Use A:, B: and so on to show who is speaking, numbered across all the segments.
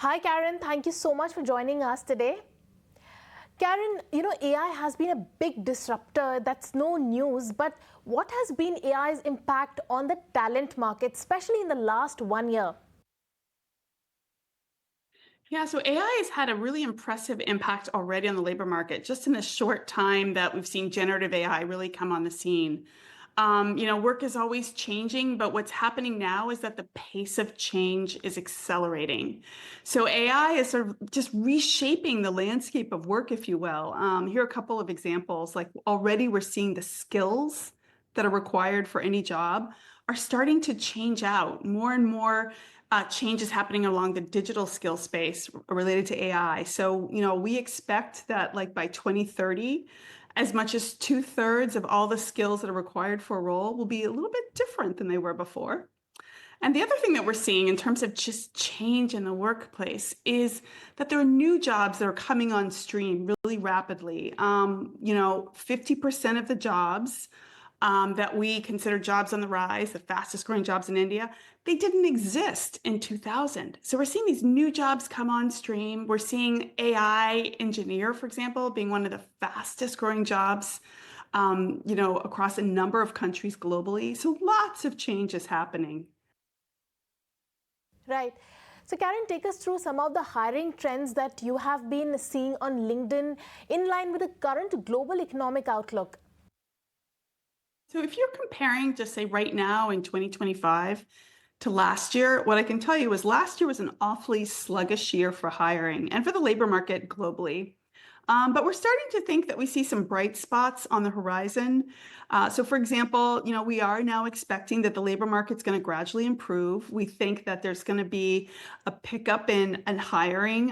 A: Hi, Karin. Thank you so much for joining us today. Karin, AI has been a big disruptor. That's no news. But what has been AI's impact on the talent market, especially in the last 1 year?
B: Yeah, so AI has had a really impressive impact already on the labor market, just in the short time that we've seen generative AI really come on the scene. Work is always changing, but what's happening now is that the pace of change is accelerating. So AI is sort of just reshaping the landscape of work, if you will. Here are a couple of examples. Like already we're seeing the skills that are required for any job are starting to change out. More and more changes happening along the digital skill space related to AI. So, we expect that like by 2030, as much as 2/3 of all the skills that are required for a role will be a little bit different than they were before. And the other thing that we're seeing in terms of just change in the workplace is that there are new jobs that are coming on stream really rapidly. 50% of the jobs that we consider jobs on the rise, the fastest growing jobs in India, they didn't exist in 2000. So we're seeing these new jobs come on stream. We're seeing AI engineer, for example, being one of the fastest growing jobs, across a number of countries globally. So lots of changes happening.
A: Right. So, Karin, take us through some of the hiring trends that you have been seeing on LinkedIn in line with the current global economic outlook.
B: So if you're comparing, just say right now in 2025 to last year, what I can tell you is last year was an awfully sluggish year for hiring and for the labor market globally. But we're starting to think that we see some bright spots on the horizon. So, for example, we are now expecting that the labor market's going to gradually improve. We think that there's going to be a pickup in hiring.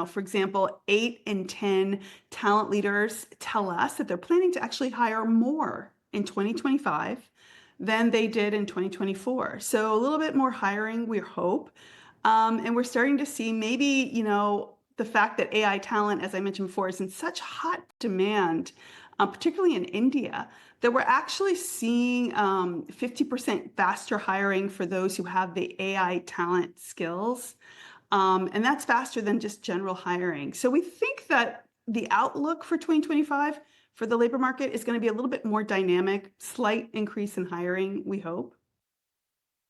B: For example, 8 in 10 talent leaders tell us that they're planning to actually hire more in 2025 than they did in 2024. So, a little bit more hiring, we hope. And we're starting to see maybe, the fact that AI talent, as I mentioned before, is in such hot demand, particularly in India, that we're actually seeing 50% faster hiring for those who have the AI talent skills. And that's faster than just general hiring. So we think that the outlook for 2025 for the labor market is going to be a little bit more dynamic, slight increase in hiring, we hope.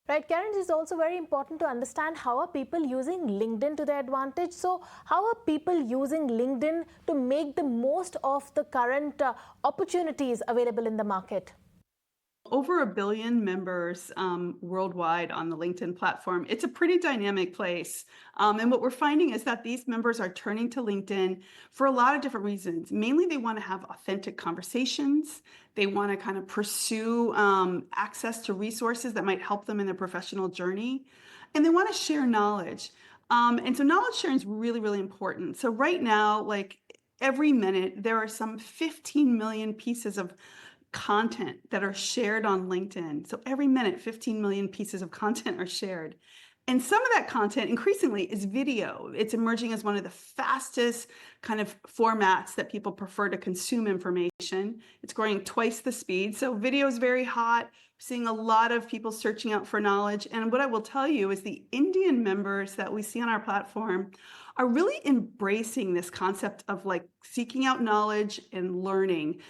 A: Right, Karen, it is also very important to understand how are people using LinkedIn to their advantage. So, how are people using LinkedIn to make the most of the current opportunities available in the market?
B: Over 1 billion members worldwide on the LinkedIn platform. It's a pretty dynamic place. And what we're finding is that these members are turning to LinkedIn for a lot of different reasons. Mainly, they want to have authentic conversations. They want to kind of pursue access to resources that might help them in their professional journey. And they want to share knowledge. And so knowledge sharing is really, really important. So right now, like every minute, there are some 15 million pieces of content that are shared on LinkedIn. So every minute, 15 million pieces of content are shared. And some of that content increasingly is video. It's emerging as one of the fastest kind of formats that people prefer to consume information. It's growing twice the speed. So video is very hot. Seeing a lot of people searching out for knowledge. And what I will tell you is the Indian members that we see on our platform are really embracing this concept of like seeking out knowledge and learning.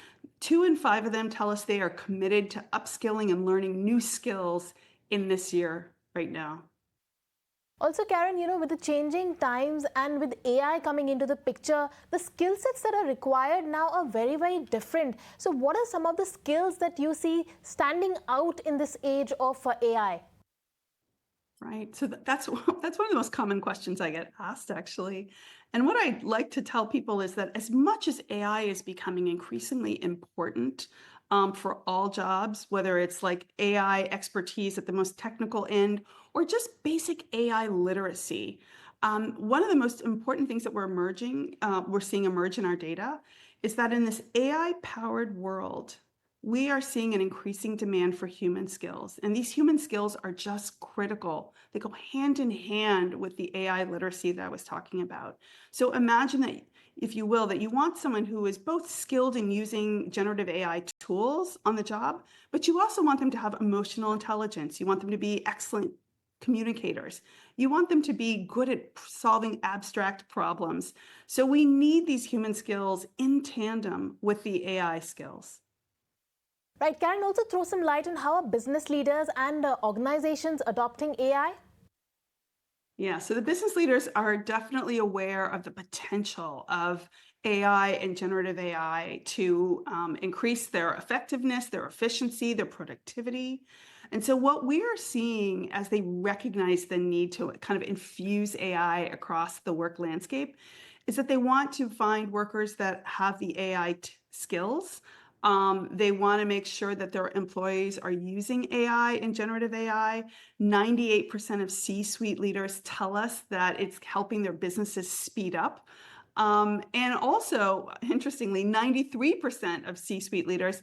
B: 2 in 5 of them tell us they are committed to upskilling and learning new skills in this year right now.
A: Also, Karen, with the changing times and with AI coming into the picture, the skill sets that are required now are very, very different. So, what are some of the skills that you see standing out in this age of AI?
B: Right. So that's that's one of the most common questions I get asked, actually. And what I'd like to tell people is that as much as AI is becoming increasingly important for all jobs, whether it's like AI expertise at the most technical end or just basic AI literacy, one of the most important things that we're seeing emerge in our data is that in this AI-powered world, we are seeing an increasing demand for human skills, and these human skills are just critical. They go hand in hand with the AI literacy that I was talking about. So imagine that, if you will, that you want someone who is both skilled in using generative AI tools on the job, but you also want them to have emotional intelligence. You want them to be excellent communicators. You want them to be good at solving abstract problems. So we need these human skills in tandem with the AI skills.
A: Right, Karen, also throw some light on how are business leaders and organizations adopting AI?
B: Yeah, so the business leaders are definitely aware of the potential of AI and generative AI to increase their effectiveness, their efficiency, their productivity. And so, what we are seeing as they recognize the need to kind of infuse AI across the work landscape is that they want to find workers that have the AI skills. They want to make sure that their employees are using AI and generative AI. 98% of C-suite leaders tell us that it's helping their businesses speed up. And also, interestingly, 93% of C-suite leaders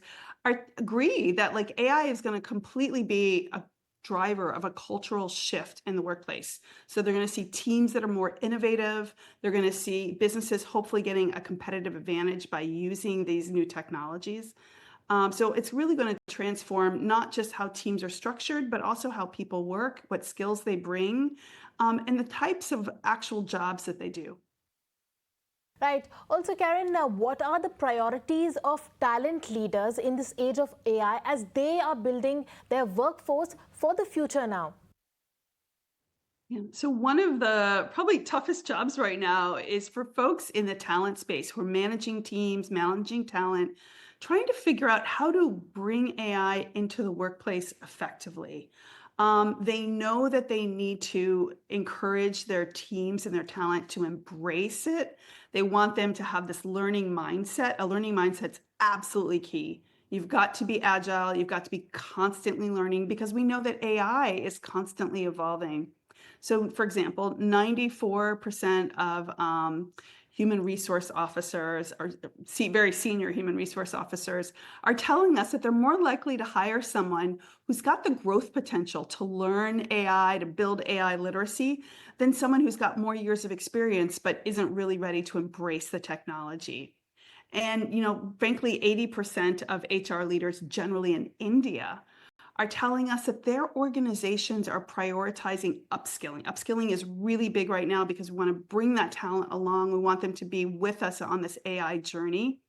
B: agree that like AI is going to completely be a driver of a cultural shift in the workplace. So they're going to see teams that are more innovative. They're going to see businesses hopefully getting a competitive advantage by using these new technologies. So it's really going to transform not just how teams are structured, but also how people work, what skills they bring, and the types of actual jobs that they do.
A: Right. Also, Karen, what are the priorities of talent leaders in this age of AI as they are building their workforce for the future now?
B: Yeah. So one of the probably toughest jobs right now is for folks in the talent space who are managing teams, managing talent, trying to figure out how to bring AI into the workplace effectively. They know that they need to encourage their teams and their talent to embrace it. They want them to have this learning mindset. A learning mindset's absolutely key. You've got to be agile. You've got to be constantly learning because we know that AI is constantly evolving. So, for example, 94% of human resource officers or very senior human resource officers are telling us that they're more likely to hire someone who's got the growth potential to learn AI, to build AI literacy, than someone who's got more years of experience but isn't really ready to embrace the technology. And, frankly, 80% of HR leaders generally in India are telling us that their organizations are prioritizing upskilling. Upskilling is really big right now because we want to bring that talent along. We want them to be with us on this AI journey.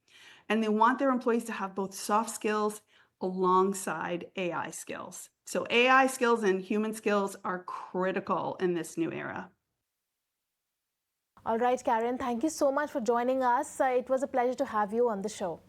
B: And they want their employees to have both soft skills alongside AI skills. So AI skills and human skills are critical in this new era.
A: All right, Karen, thank you so much for joining us. It was a pleasure to have you on the show.